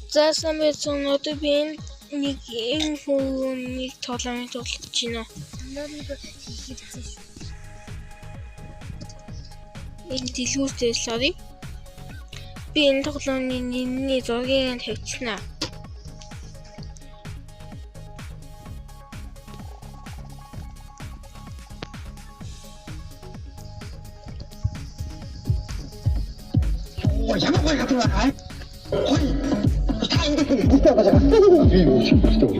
За сайн байна. Одоо би нэг хүнийг тоглоомыг тоглож байна. Санааны хийхэлсэн шүү. Энэ дэлгүүртэй sorry. Би энэ тоглоомны нэрний зургийг тавьчихна. Ямар гоё хатваа хай. Хой. Та ингэж бүгдээ байгаа. Би юу ч хэлдэг.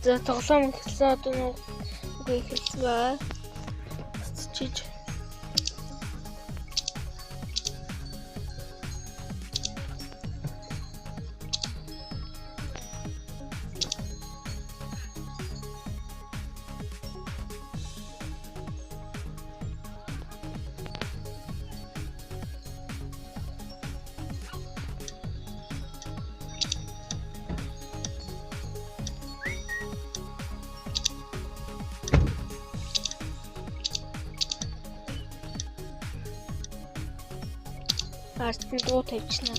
За тоглоом эхэлсэн одоо нэг эхэлсэн баа. Чиж. Артын дуу тавьчихна.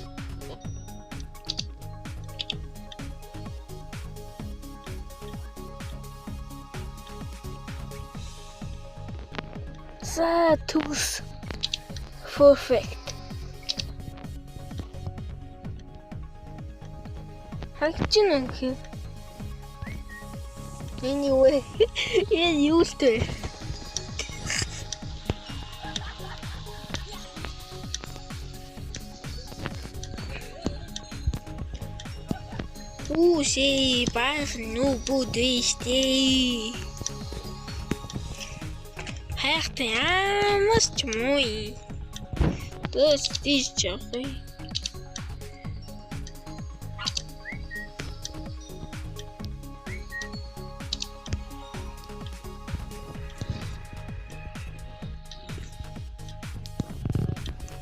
За төгс perfect. Хагчин үнхээр. Anyway, энэ юу л дээ. Ши баах нүбүүд виштэй. Хайртай ямас ч мой. Дэс тийч яхай.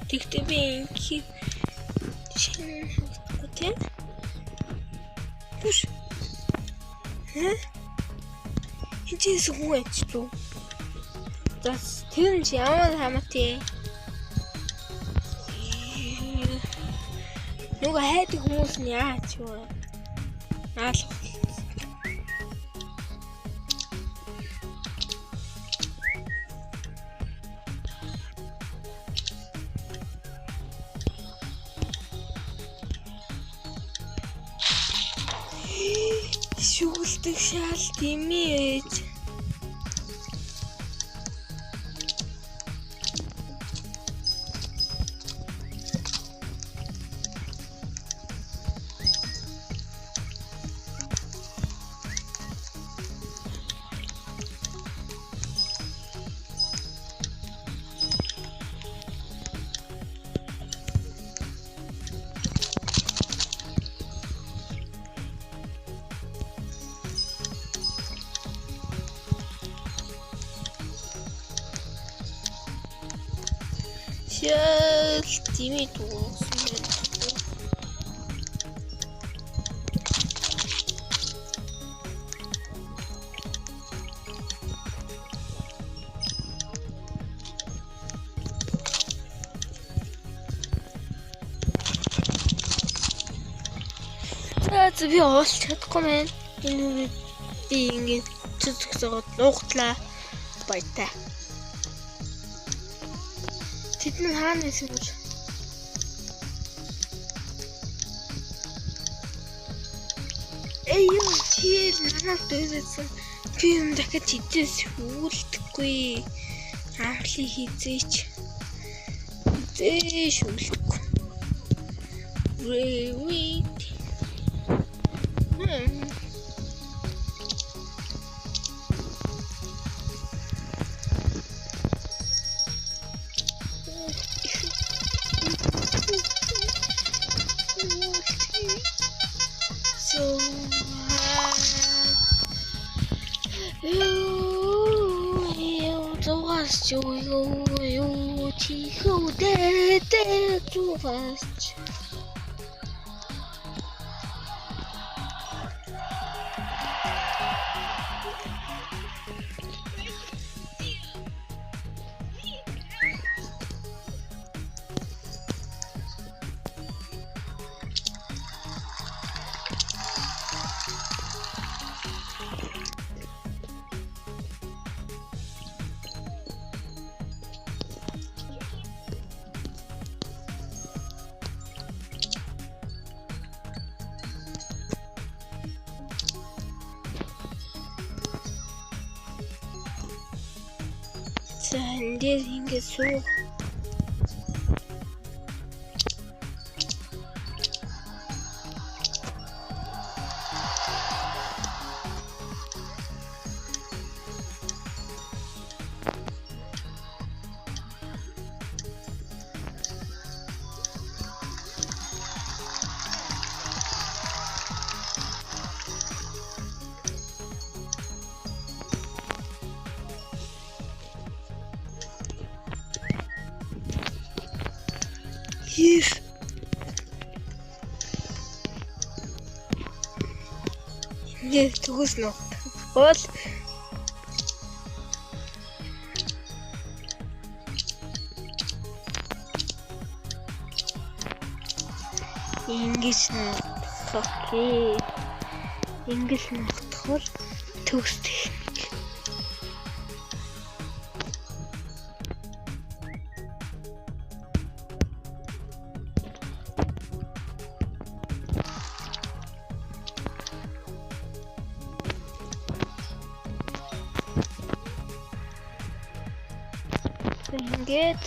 Тэгтээ би инки чин хатгах. Push. Hä? Энд хүн ачлуу. Das тэр ч ямар хамаатай. Нөгөө хайдаг хүмүүс нь яач вэ? Наалах. Шүүлдэг шал тимээж. Шал тимээд уусан. За би олж чадахгүй мэн. Энэ би ингэж цэцгсээгод нуугтлаа. Баяртай. Тэд нь хаана байсан бэ? Эй юу чи надад дөөсөн. Би юм дахиад чидээс шүүлдэхгүй. Амхлыг хийзээч. Зээ шүүлдэхгүй. Wait. Эндээс ингэ суу. Yes. Yes, төгс нөө. Бол English нөө. Окей. English нөтхөл төгс техник. Ингээд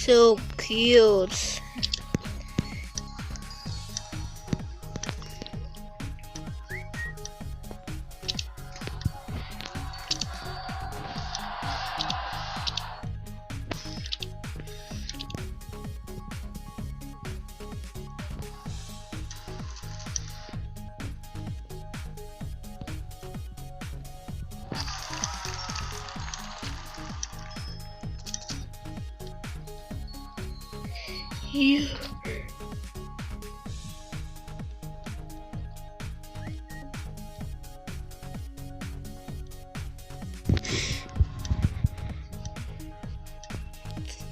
so cute. You.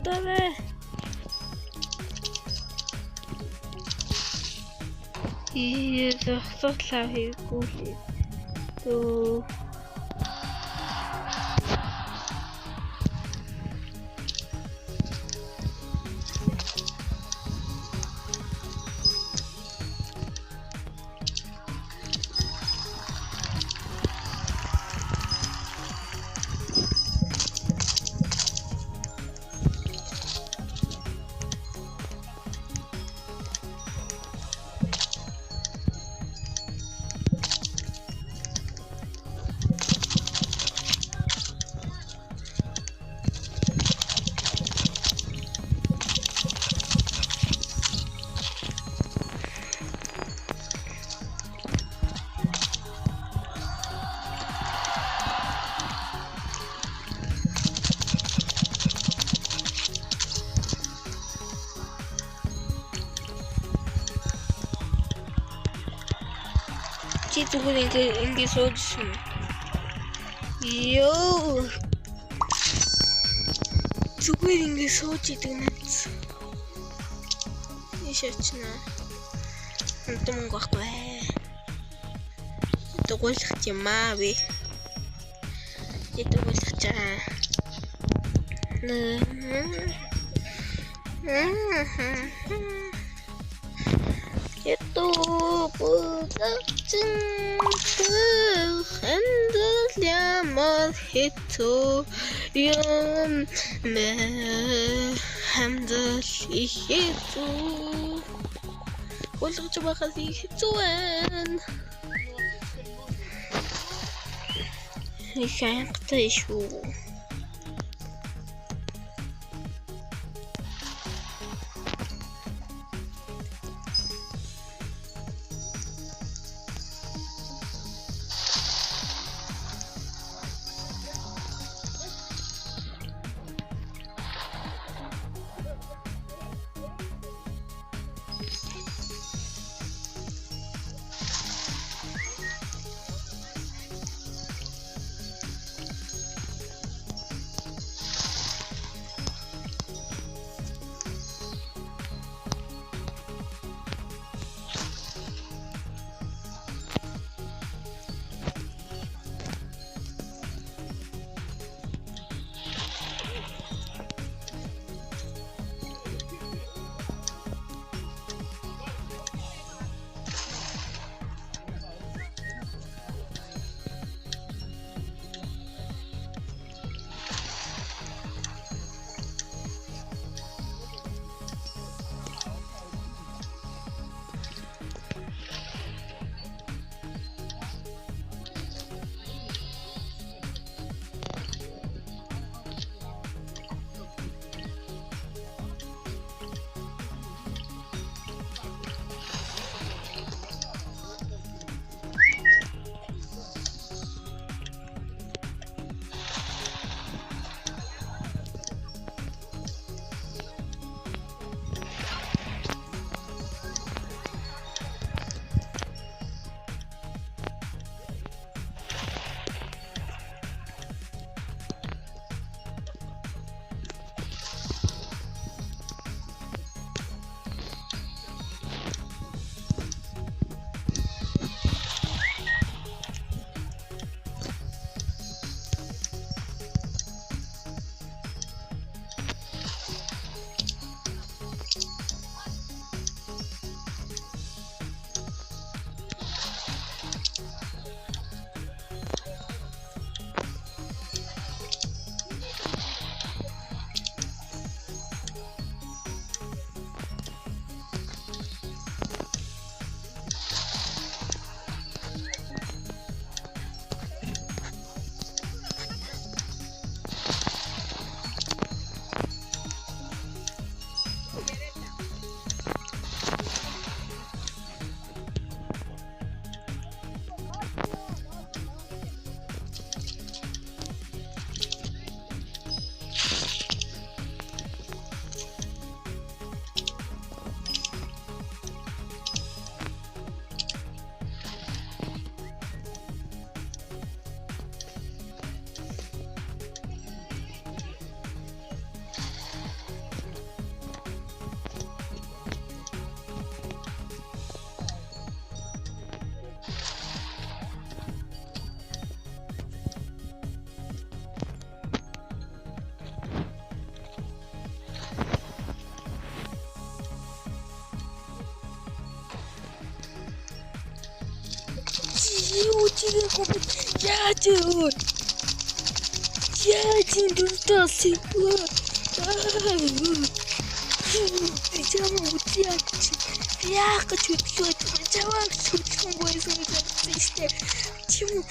Давай. И зохицуулаа хийггүй л. Төө. Чи зүгээр ингэ сууж. Йоо. Зүгээр ингэ сууж идэг нац. Ишээчнэ. Энтэн мөнгө байхгүй. Дугуйлах юм аа би. Дугуйлах чаа. Это продукция для маркету юм хэмдэл ихэту болгож байхад ихэту байна. Ich eigentlich schon. чигээр яаж юу? Яаж энэ сэгөө? Чамаа үтяач. Яах гэж хөдлөөд чамаа хөдлөн байсан гэж бодсон шүү дээ. Чим үү?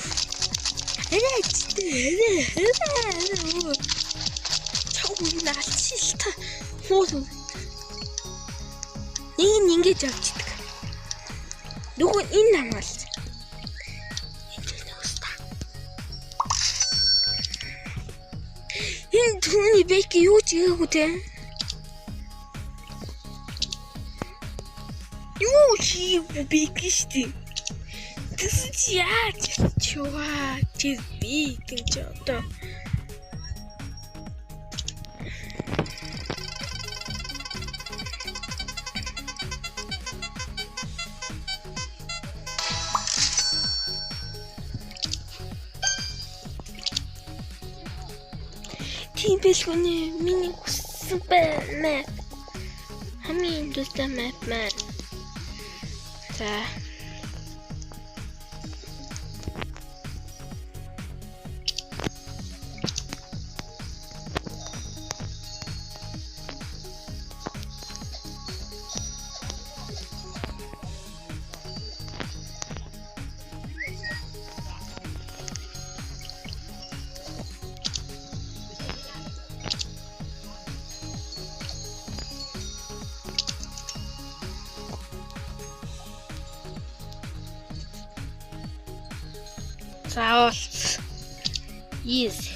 Чамаа наалчилта. Хөөс. Ингэж авчдаг. Нөгөө энэ намаалж. Энэ түүний бэк юу ч хийгээгүй те. Юу хийгээгүй бэк штий. Тэс яаж чуваа чи би гэж одоо. Тийм бэлгүнэ миний хүссэн байна. Хамгийн дуртай map маань. За. Заавал easy.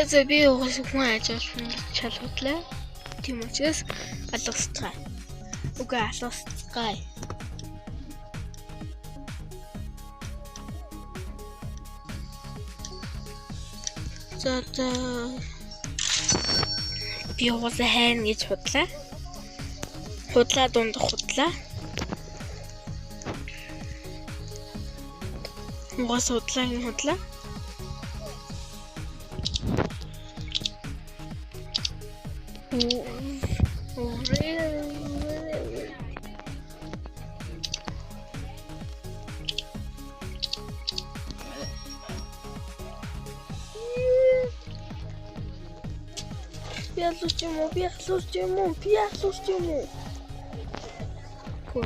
За би угаас хүн ажиж чалгууллаа. Тийм учраас алгасцгаая. Үгүй алгасцгаая. За би угаас хайна гэж худлаа. Худлаа дундах худлаа. Угаас худлаа. Piaslustimo. Cool.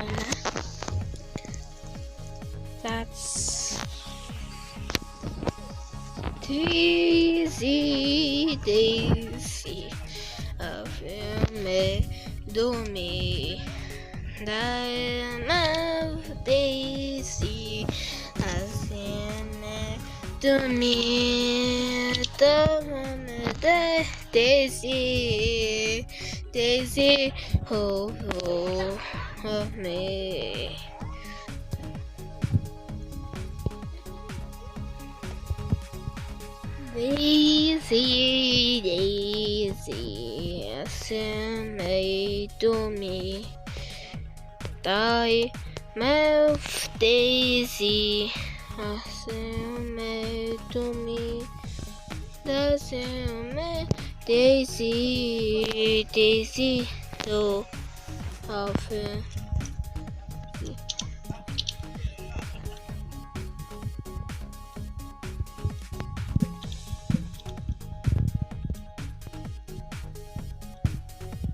That's Daisy of me do me Daisy as in do me Daisy oh of me. Daisy, made to me. Die, mouth Daisy, made to me. Daisy, to often.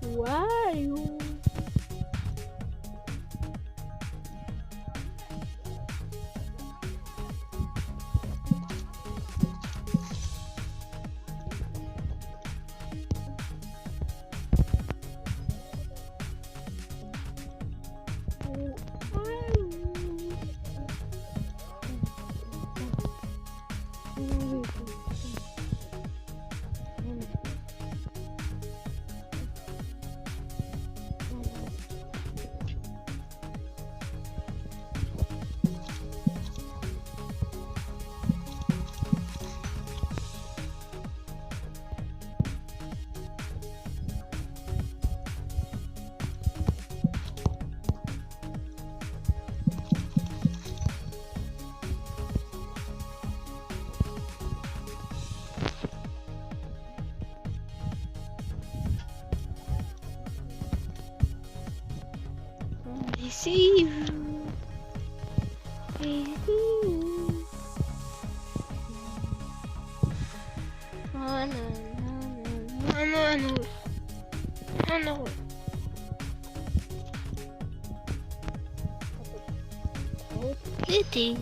Why? See you. No. Kitty.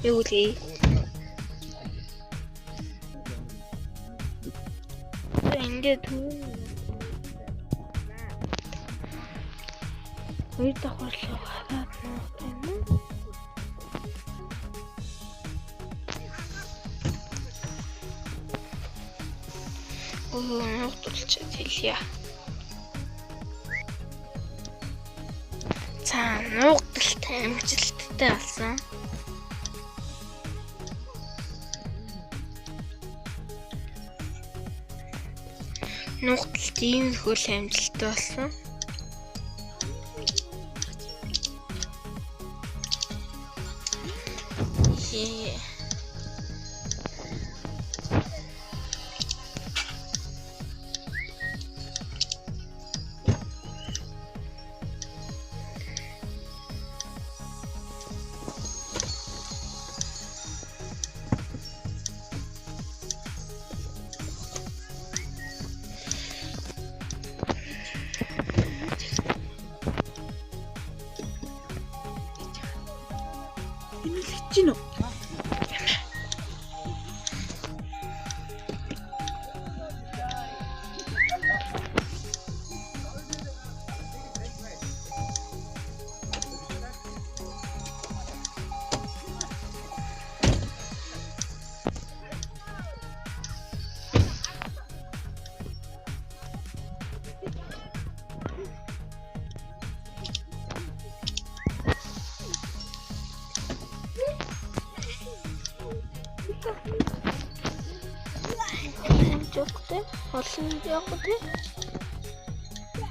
Юули. Энд түн. Хоёр дахь борлоо хараад байна. Нутгалчаад хэлье. За, нутгалтай амжилттай болсон. Нутгалт ийм хөл амжилттай болсон. Chino. Yoktu. Aslında yoktu.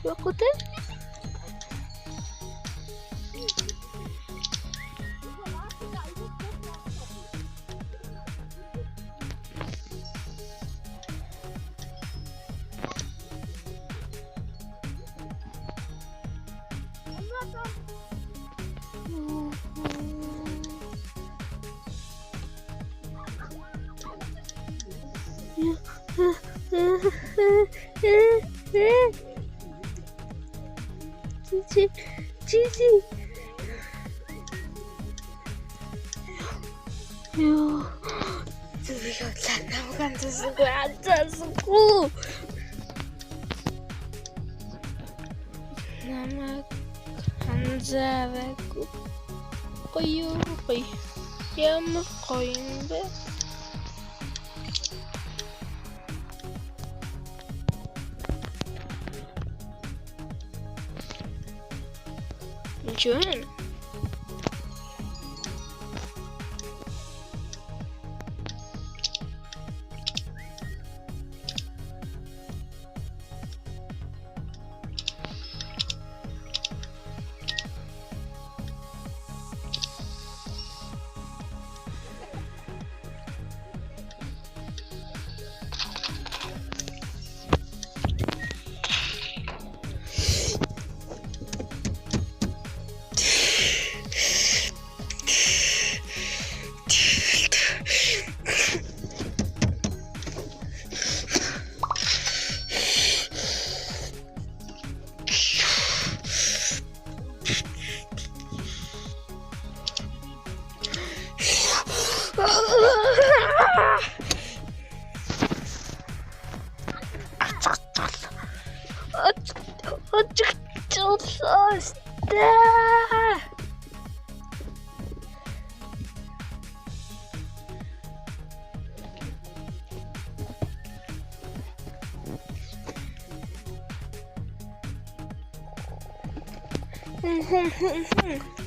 Yoktu. Чизи. Ёо. Зүгөө ланав ганцсгүй азасгүй. Намайг ханзаваагүй. Гоё. Ямар гоё юм бэ? Жөн.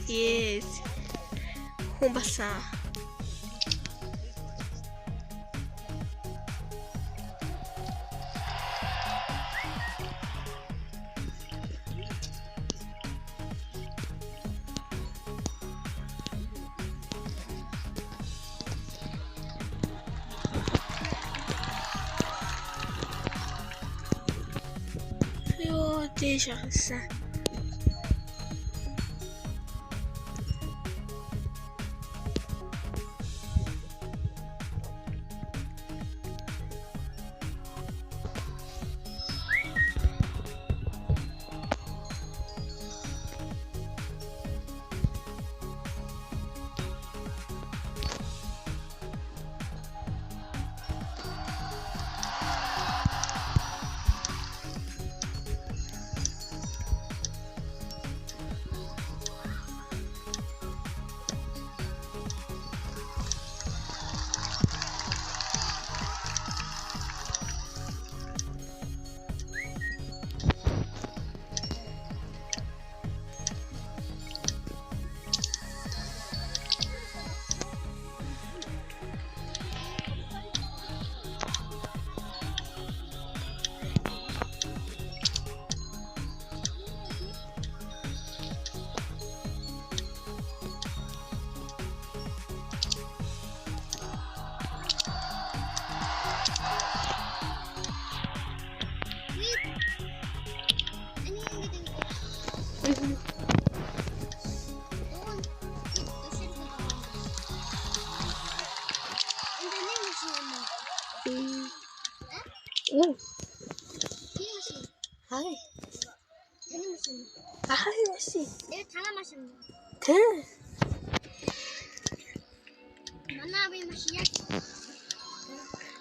Yes. Humbasa. Yo, déjà ça.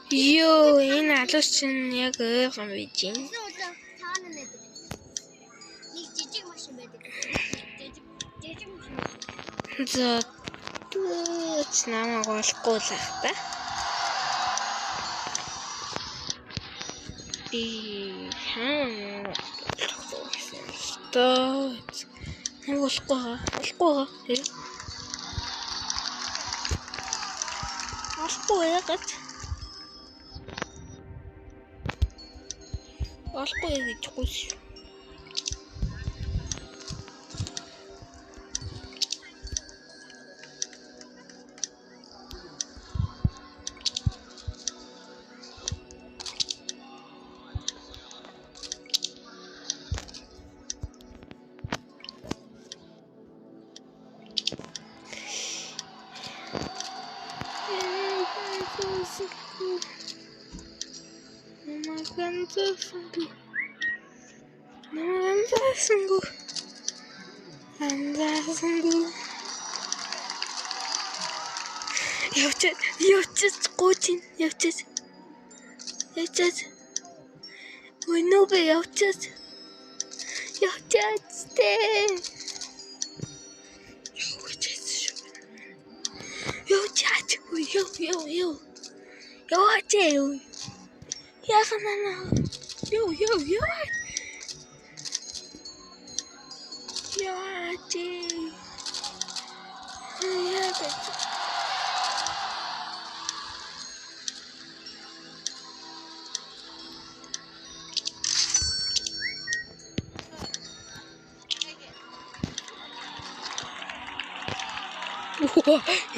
Юу энэ алуус чинь яг ойрхон байж юм. Нэг жижиг машин байдаг. Жижиг машин. За намайг олохгүй л ах та. Би олохгүй гэж гүйс. Анзаасангүй. Явчих гоочин явчих. Ой нүбэ явчих. Тэ. Явчих. Яхана.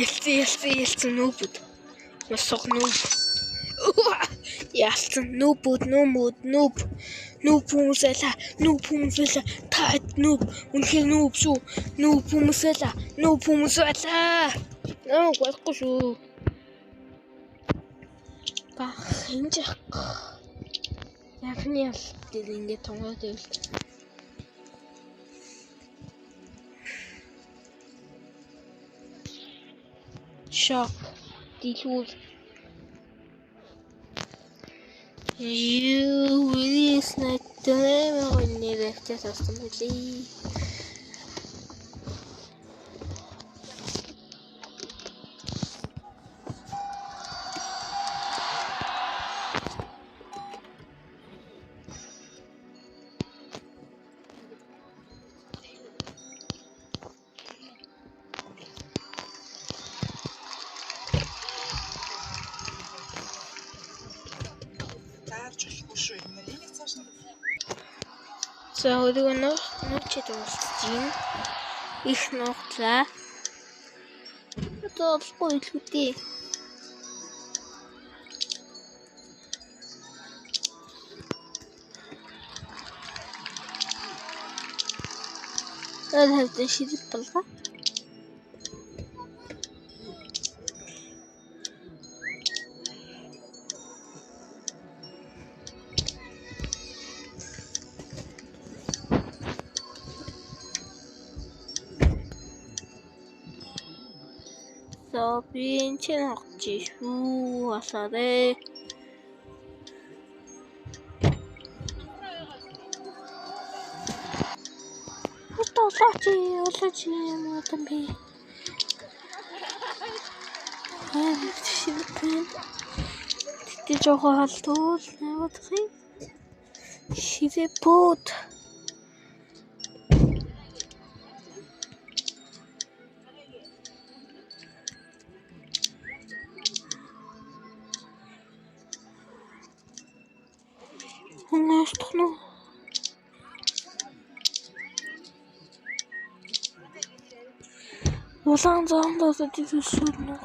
Ялцсан нүүбүүд. Масах нүүб. Ялцсан нүүбүүд нүүб хүмүүсэлаа. Та нүүб үнхээр нүүб шүү. Нүүб хүмүүсэлаа. Нүүб байхгүй шүү. Хинжих. Яхны ял ингээд тонгоод байвал. Шок. Дилүүл. Вирис нэтэмээ нэрэгтэй састан билий. За өөрийгөө нууцчихэд уулзчихин. Их нууцлаа. Одоо болохгүй илгүүдээ. Хэвдэн шидэл болго. Би энэ чинь хогч шүү асаарэ. Олооч юм би. Шивэн. Тэ жохоо халтуул наваад хий. Шивэпот. Хонстохно. Улаан зоондоо дижүүлнэ.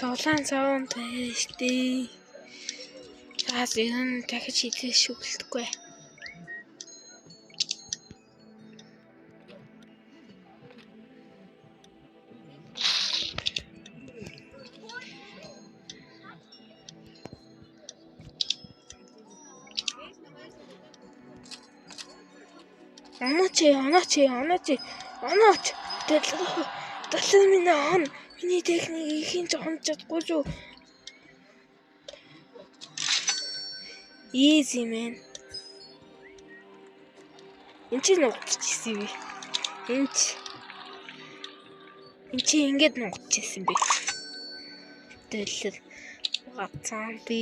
Улаан зоонд штий. Таас энэ дахиж хийх шүглэхгүй. Анаач. Талын минь миний техник ихийн жоохон чадахгүй шүү. Easy man. Энд чинь нугдчихсэн би. Энд чинь ингэж нугдчихсэн би. Тэгэл гацсан би.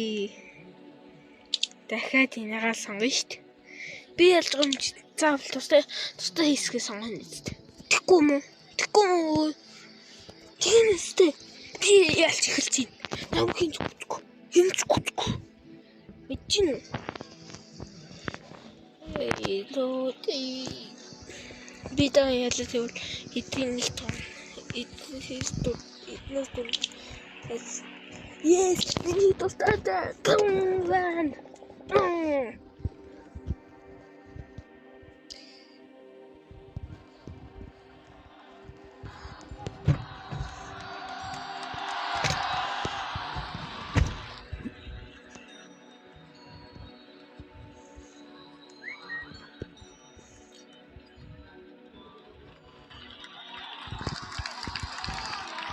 Дахиад энийгээ сонгоно шүү дээ. Би ялж байгаа юм чи заавал тустай хэсгээ сонгоно үстэй. Тэхгүй мүү? Тийм үстэй. Би ялж эхэлж байна. Намайг хинж гүцэхгүй. Мэдчихэв үү? Би даа ялж тэгвэл эдийн нэг том. Yes, we need to start that. Come on.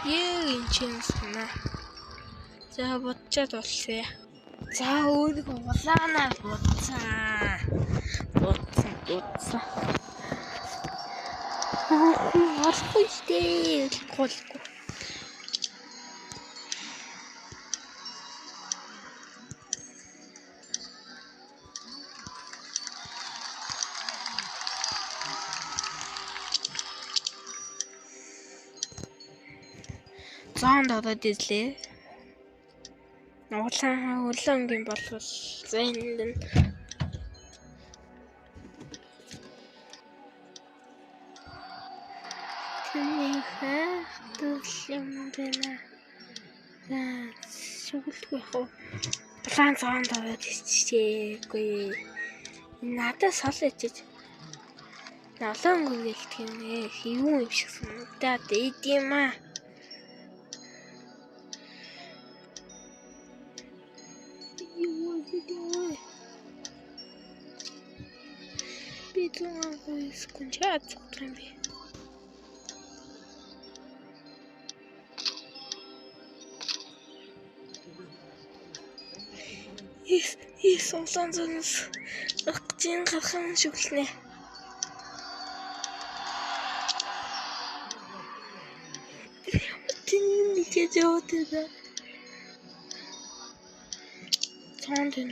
Ийм ч юм санаа. За бодчаад болсоо. За өөрийгөө улаанаар бодсан. Олохгүй штэ. Голгүй. Зоонд ороод ирлээ. Улаангийн болвол за энэ Тэний хэвтүүлэн байна. Шүглгүй яах вэ? Улаан зоонд ороод ирчихээгүй. Надад сол ичиж. Налангүй гэлтэх юм ээ. Юу юм шиг санагдаад идэм аа. Би скунчаад зүгтрэм би. Ის улаан зоноос гин гархан шүглэнэ. Тин гэж яваад. Тандэн.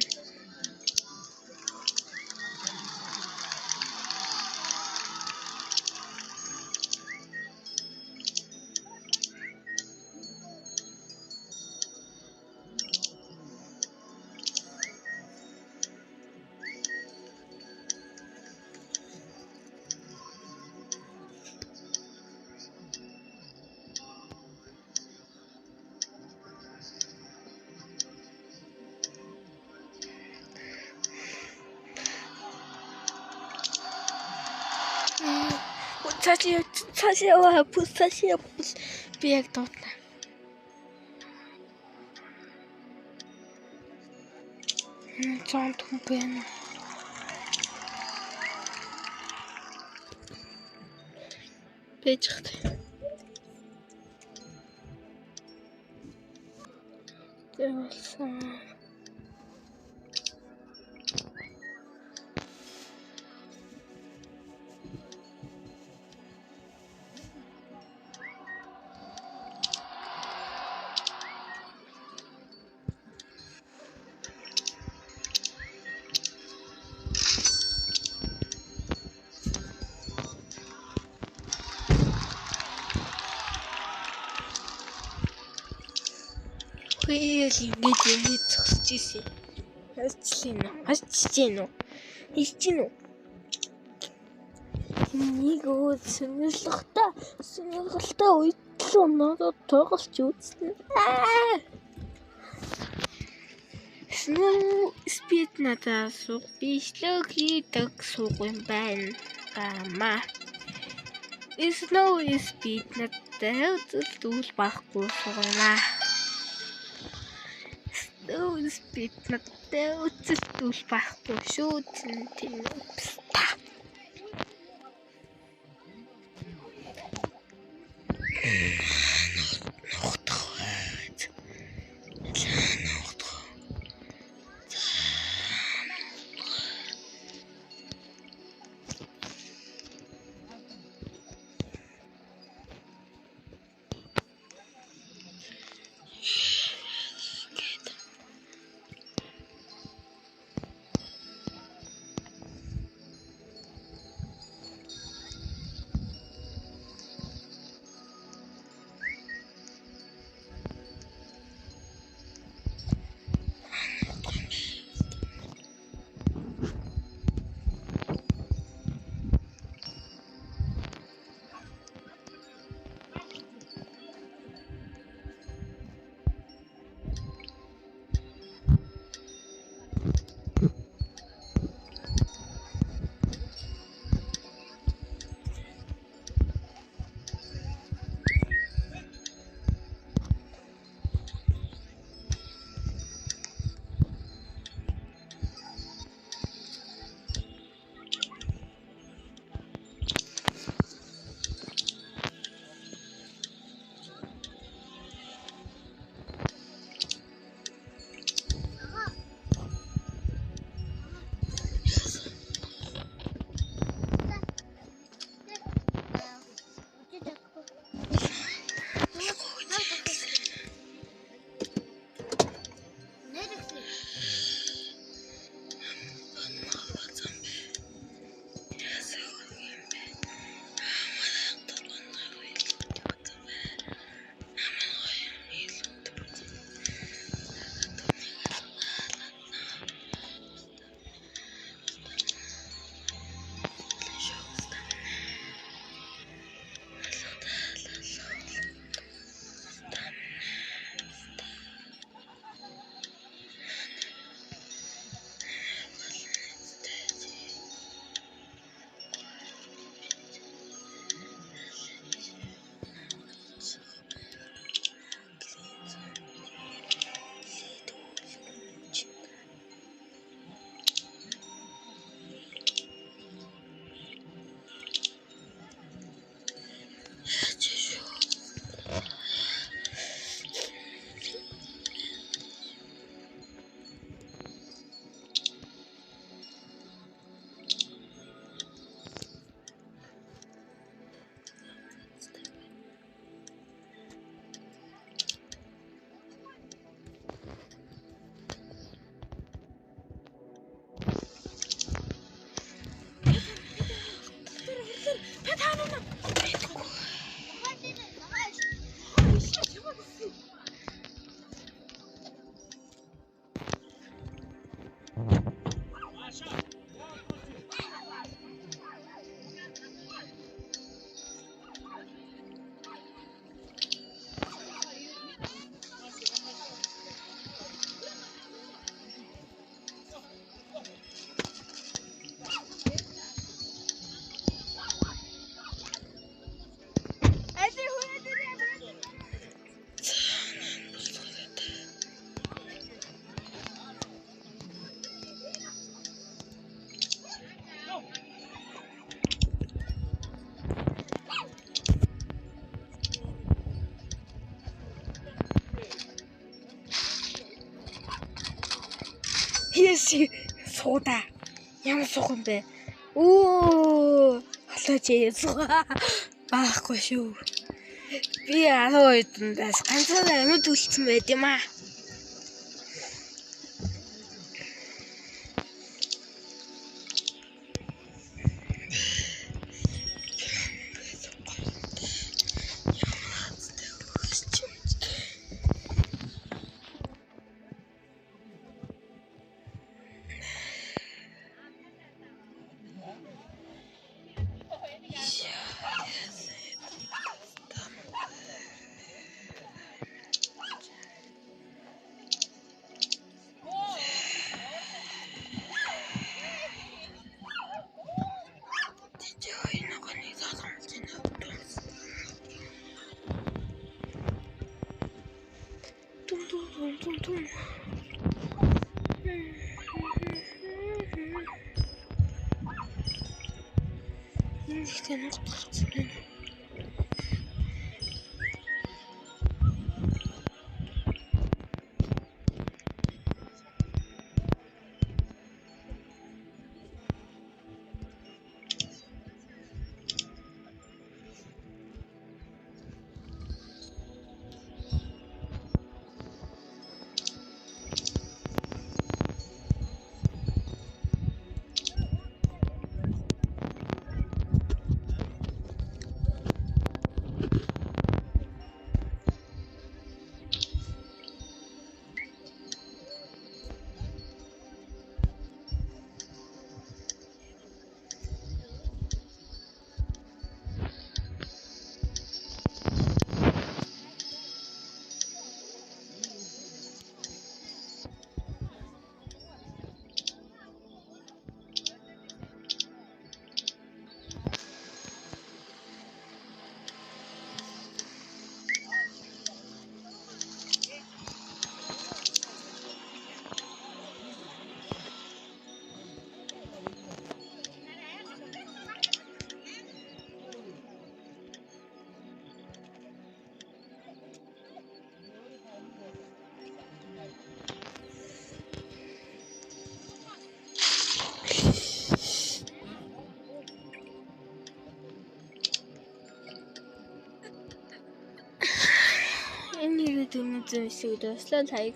Цаашаа пус би яг дуутна. Зоонд хүн байна. Бэжхт. Тэвэлсэн. Хөөе ингэж зогсож ийсэн. Хасчихлээ нөө. Хийчихин үү? Нэг өөр сонирхолтой үйтлээ надад тоглож үзсэн. Snow speed надад суух бичлэг хийдэг суух юм байна. Snow speed надад зүйл байхгүй суух юм аа. Snow speed надад зүйл байхгүй шүү. Тийм. Yes. Сууda. Ямар суух юм бэ? Оо. Халаач баахгүй шүү. Би 12 дундаас ганцаар амьд үлдсэн байд юм аа. Энэ video-ийн зэвсэг дэслэл хаяг